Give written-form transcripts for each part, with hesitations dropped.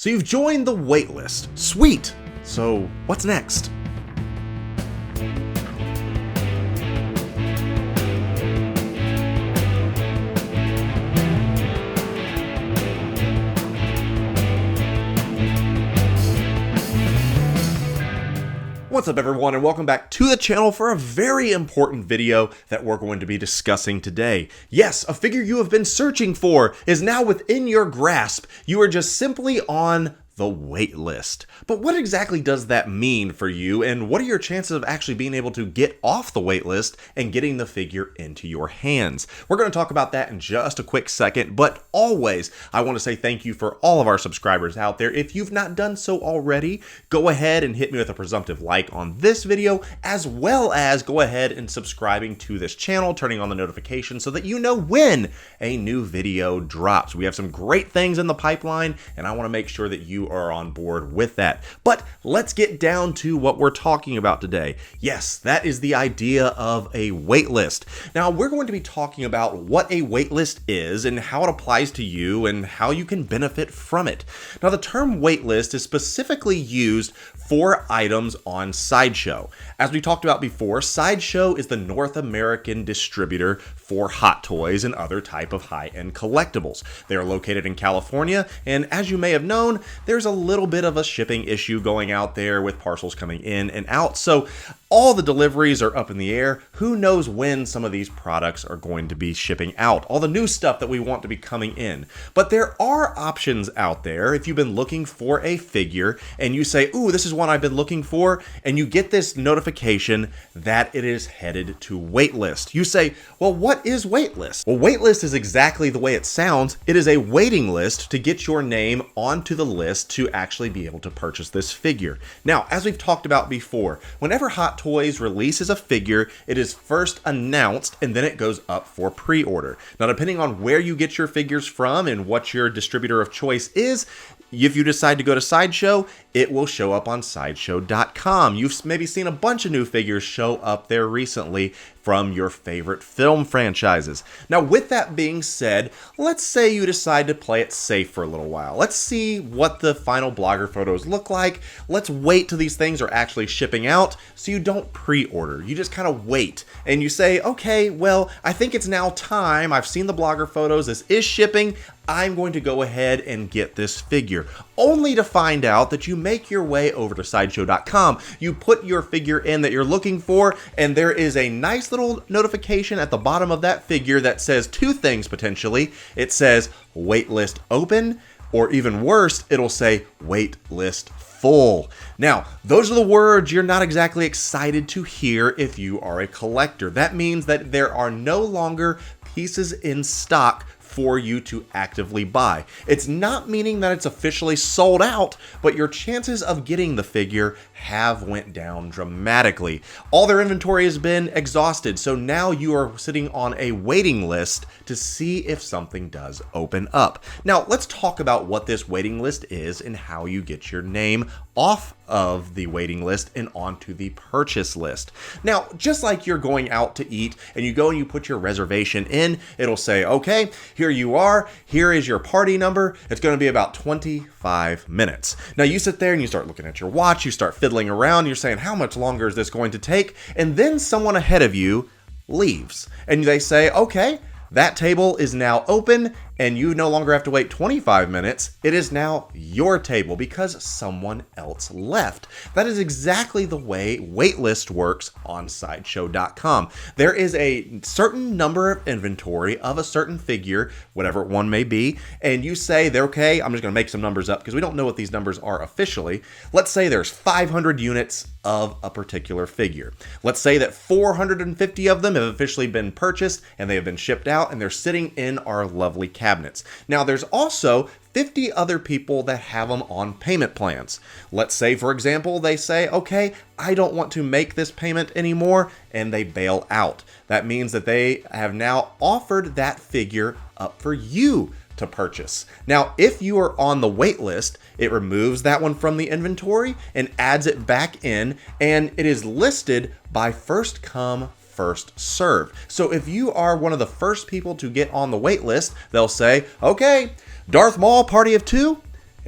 So you've joined the waitlist. Sweet! So what's next? What's up everyone, and welcome back to the channel for a very important video that we're going to be discussing today. Yes, a figure you have been searching for is now within your grasp. You are just simply on the wait list. But what exactly does that mean for you, and what are your chances of actually being able to get off the wait list and getting the figure into your hands? We're going to talk about that in just a quick second, but always I want to say thank you for all of our subscribers out there. If you've not done so already, go ahead and hit me with a presumptive like on this video, as well as go ahead and subscribing to this channel, turning on the notifications so that you know when a new video drops. We have some great things in the pipeline, and I want to make sure that you are on board with that. But let's get down to what we're talking about today. Yes, that is the idea of a waitlist. Now, we're going to be talking about what a waitlist is and how it applies to you and how you can benefit from it. Now, the term waitlist is specifically used for items on Sideshow. As we talked about before, Sideshow is the North American distributor for Hot Toys and other type of high-end collectibles. They are located in California, and as you may have known, there's a little bit of a shipping issue going out there with parcels coming in and out, so all the deliveries are up in the air. Who knows when some of these products are going to be shipping out, all the new stuff that we want to be coming in. But there are options out there if you've been looking for a figure and you say, ooh, this is one I've been looking for, and you get this notification that it is headed to waitlist. You say, well, what is waitlist? Well, waitlist is exactly the way it sounds. It is a waiting list to get your name onto the list to actually be able to purchase this figure. Now, as we've talked about before, whenever Hot Toys releases a figure, it is first announced and then it goes up for pre-order. Now, depending on where you get your figures from and what your distributor of choice is, if you decide to go to Sideshow, it will show up on sideshow.com. You've maybe seen a bunch of new figures show up there recently from your favorite film franchises. Now, with that being said, let's say you decide to play it safe for a little while. Let's see what the final blogger photos look like. Let's wait till these things are actually shipping out so you don't pre-order. You just kind of wait and you say, okay, well, I think it's now time. I've seen the blogger photos. This is shipping. I'm going to go ahead and get this figure, only to find out that you make your way over to sideshow.com. You put your figure in that you're looking for, and there is a nice little notification at the bottom of that figure that says two things potentially. It says waitlist open, or even worse, it'll say waitlist full. Now, those are the words you're not exactly excited to hear if you are a collector. That means that there are no longer pieces in stock for you to actively buy. It's not meaning that it's officially sold out, but your chances of getting the figure have went down dramatically. All their inventory has been exhausted, so now you are sitting on a waiting list to see if something does open up. Now, let's talk about what this waiting list is and how you get your name off of the waiting list and onto the purchase list. Now, just like you're going out to eat and you go and you put your reservation in, it'll say, okay, here you are, here is your party number. It's going to be about 25 minutes. Now you sit there and you start looking at your watch, you start fiddling around, you're saying, how much longer is this going to take? And then someone ahead of you leaves and they say, okay, that table is now open and you no longer have to wait 25 minutes. It is now your table because someone else left. That is exactly the way waitlist works on sideshow.com. There is a certain number of inventory of a certain figure, whatever one may be, and you say, they're okay, I'm just gonna make some numbers up because we don't know what these numbers are officially. Let's say there's 500 units of a particular figure. Let's say that 450 of them have officially been purchased and they have been shipped out and they're sitting in our lovely cabinets. Now, there's also 50 other people that have them on payment plans. Let's say, for example, they say, okay, I don't want to make this payment anymore, and they bail out. That means that they have now offered that figure up for you to purchase. Now, if you are on the wait list, it removes that one from the inventory and adds it back in, and it is listed by first come, first serve. So if you are one of the first people to get on the wait list, they'll say, okay, Darth Maul party of 2,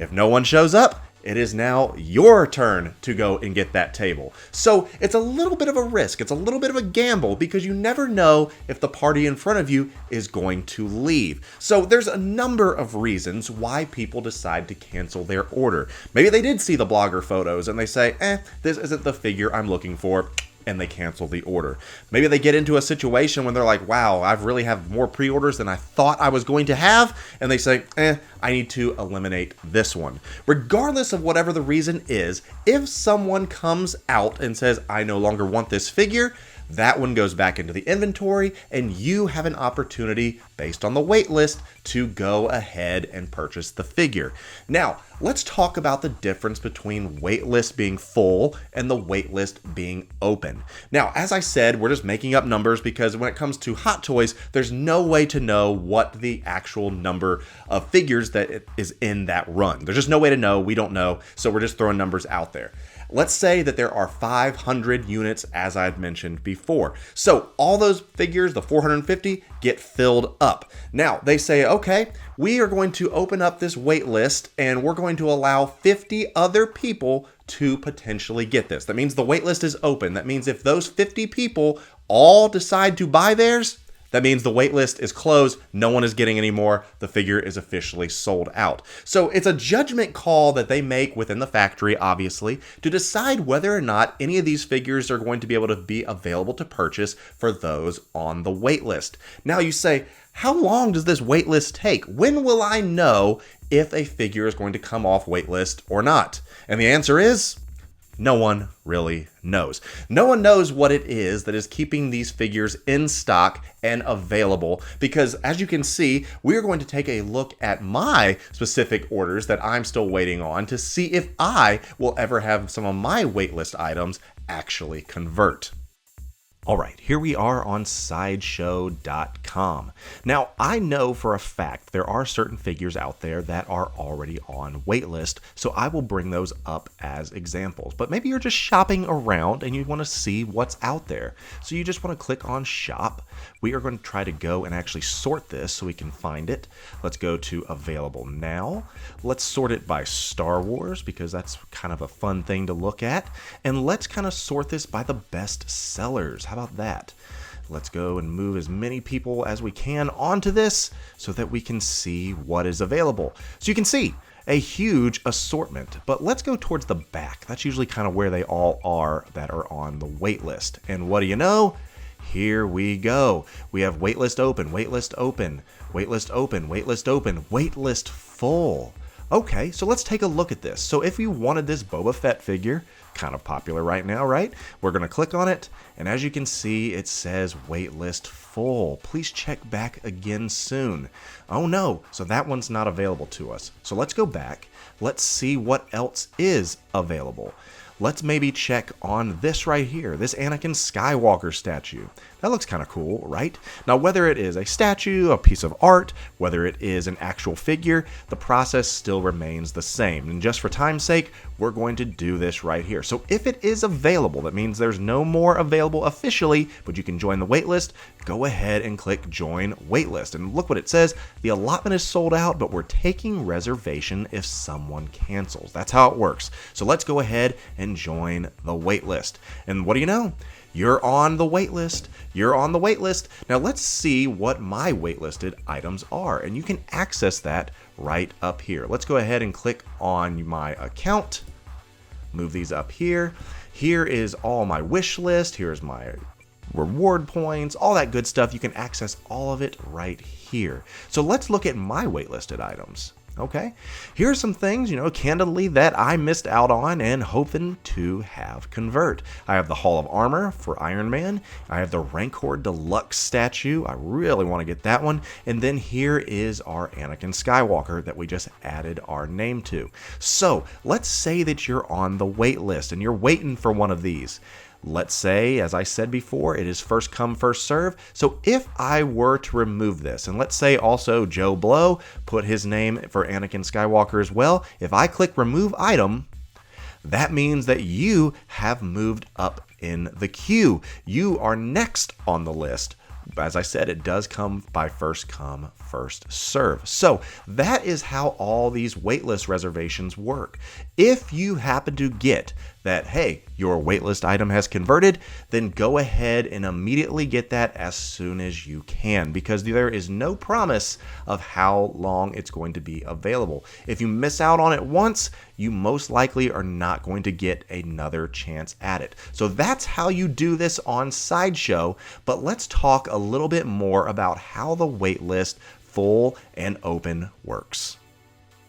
If no one shows up, it is now your turn to go and get that table. So it's a little bit of a risk. It's a little bit of a gamble because you never know if the party in front of you is going to leave. So there's a number of reasons why people decide to cancel their order. Maybe they did see the blogger photos and they say, this isn't the figure I'm looking for, and they cancel the order. Maybe they get into a situation when they're like, wow, I really have more pre-orders than I thought I was going to have, and they say, I need to eliminate this one. Regardless of whatever the reason is, if someone comes out and says, I no longer want this figure, that one goes back into the inventory, and you have an opportunity, based on the wait list, to go ahead and purchase the figure. Now, let's talk about the difference between waitlist being full and the waitlist being open. Now, as I said, we're just making up numbers because when it comes to Hot Toys, there's no way to know what the actual number of figures that is in that run. There's just no way to know. We don't know, so we're just throwing numbers out there. Let's say that there are 500 units, as I've mentioned before. So all those figures, the 450, get filled up. Now, they say, okay, we are going to open up this wait list and we're going to allow 50 other people to potentially get this. That means the wait list is open. That means if those 50 people all decide to buy theirs, that means the wait list is closed, no one is getting any more, the figure is officially sold out. So it's a judgment call that they make within the factory, obviously, to decide whether or not any of these figures are going to be able to be available to purchase for those on the wait list. Now you say, how long does this wait list take? When will I know if a figure is going to come off wait list or not? And the answer is, no one really knows. No one knows what it is that is keeping these figures in stock and available because, as you can see, we're going to take a look at my specific orders that I'm still waiting on to see if I will ever have some of my waitlist items actually convert. All right, here we are on Sideshow.com. Now, I know for a fact there are certain figures out there that are already on waitlist, so I will bring those up as examples. But maybe you're just shopping around and you want to see what's out there. So you just want to click on Shop. We are going to try to go and actually sort this so we can find it. Let's go to Available Now. Let's sort it by Star Wars because that's kind of a fun thing to look at. And let's kind of sort this by the best sellers. How about that? Let's go and move as many people as we can onto this so that we can see what is available. So you can see a huge assortment, but let's go towards the back. That's usually kind of where they all are that are on the wait list. And what do you know? Here we go. We have waitlist open, waitlist open, waitlist open, waitlist open, waitlist full. Okay, so let's take a look at this. So if you wanted this Boba Fett figure, kind of popular right now, right? We're going to click on it, and as you can see, it says waitlist full. Please check back again soon. Oh no, so that one's not available to us. So let's go back. Let's see what else is available. Let's maybe check on this right here, this Anakin Skywalker statue. That looks kind of cool, right? Now, whether it is a statue, a piece of art, whether it is an actual figure, the process still remains the same. And just for time's sake, we're going to do this right here. So if it is available, that means there's no more available officially, but you can join the waitlist, go ahead and click Join Waitlist. And look what it says. The allotment is sold out, but we're taking reservation if someone cancels. That's how it works. So let's go ahead and join the waitlist. And what do you know? You're on the waitlist. You're on the waitlist. Now let's see what my waitlisted items are, and you can access that right up here. Let's go ahead and click on my account. Move these up here. Here is all my wish list. Here's my reward points, all that good stuff. You can access all of it right here. So let's look at my waitlisted items. Okay, here's some things, candidly that I missed out on and hoping to have convert. I have the Hall of Armor for Iron Man. I have the Rancor Deluxe statue. I really want to get that one. And then here is our Anakin Skywalker that we just added our name to. So let's say that you're on the wait list and you're waiting for one of these. Let's say, as I said before, it is first come, first serve. So if I were to remove this, and let's say also Joe Blow put his name for Anakin Skywalker as well, if I click remove item, that means that you have moved up in the queue. You are next on the list as I said, it does come by first come, first serve. So that is how all these waitlist reservations work. If you happen to get that, hey, your waitlist item has converted, then go ahead and immediately get that as soon as you can, because there is no promise of how long it's going to be available. If you miss out on it once, you most likely are not going to get another chance at it. So that's how you do this on Sideshow, but let's talk a little bit more about how the waitlist full and open works.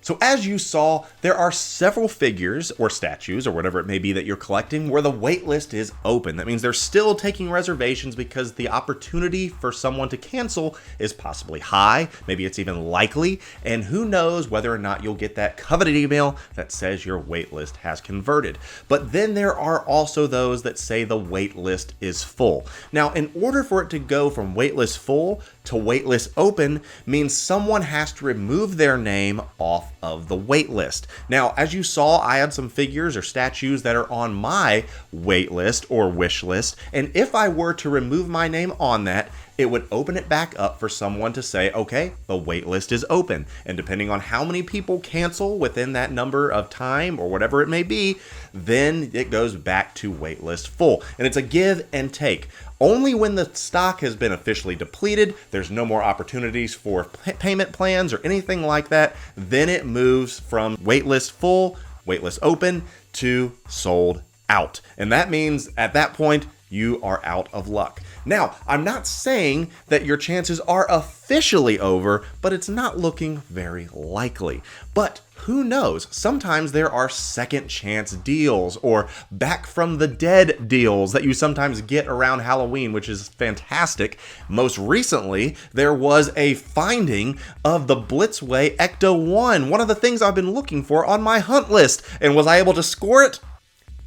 So as you saw, there are several figures or statues or whatever it may be that you're collecting where the waitlist is open. That means they're still taking reservations because the opportunity for someone to cancel is possibly high. Maybe it's even likely. And who knows whether or not you'll get that coveted email that says your waitlist has converted. But then there are also those that say the waitlist is full. Now, in order for it to go from waitlist full to waitlist open means someone has to remove their name off of the waitlist. Now, as you saw, I had some figures or statues that are on my waitlist or wish list, and if I were to remove my name on that, it would open it back up for someone to say, okay, the waitlist is open. And depending on how many people cancel within that number of time or whatever it may be, then it goes back to waitlist full. And it's a give and take. Only when the stock has been officially depleted, there's no more opportunities for payment plans or anything like that, then it moves from waitlist full, waitlist open, to sold out. And that means at that point, you are out of luck. Now, I'm not saying that your chances are officially over, but it's not looking very likely. But who knows? Sometimes there are second chance deals or back from the dead deals that you sometimes get around Halloween, which is fantastic. Most recently, there was a finding of the Blitzway Ecto 1, one of the things I've been looking for on my hunt list. And was I able to score it?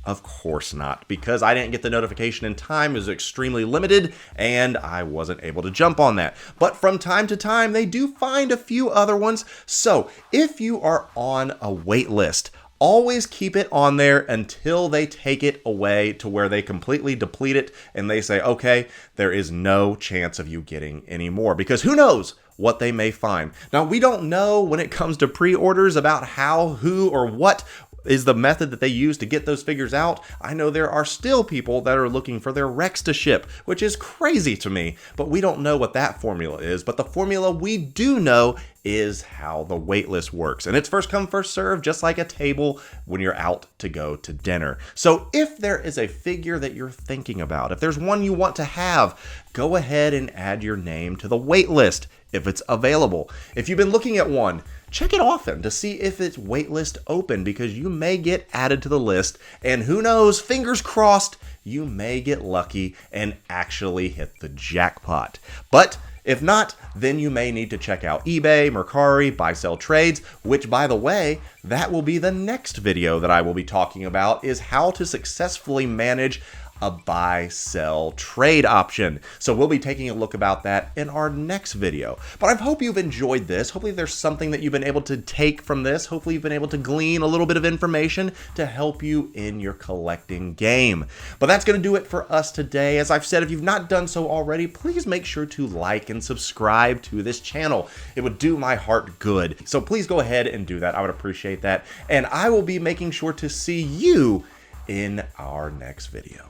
Of course not, because I didn't get the notification in time. It was extremely limited, and I wasn't able to jump on that. But from time to time, they do find a few other ones. So if you are on a wait list, always keep it on there until they take it away to where they completely deplete it and they say, okay, there is no chance of you getting any more, because who knows what they may find. Now, we don't know when it comes to pre-orders about how, who, or what is the method that they use to get those figures out. I know there are still people that are looking for their Rex to ship, which is crazy to me, but we don't know what that formula is. But the formula we do know is how the waitlist works. And it's first come, first serve, just like a table when you're out to go to dinner. So if there is a figure that you're thinking about, if there's one you want to have, go ahead and add your name to the waitlist if it's available. If you've been looking at one, check it often to see if it's waitlist open, because you may get added to the list, and who knows, fingers crossed, you may get lucky and actually hit the jackpot. But if not, then you may need to check out eBay, Mercari, buy, sell trades, which, by the way, that will be the next video that I will be talking about, is how to successfully manage a buy, sell, trade option. So we'll be taking a look about that in our next video. But I hope you've enjoyed this. Hopefully there's something that you've been able to take from this. Hopefully you've been able to glean a little bit of information to help you in your collecting game. But that's going to do it for us today. As I've said, if you've not done so already, please make sure to like and subscribe to this channel. It would do my heart good. So please go ahead and do that. I would appreciate that. And I will be making sure to see you in our next video.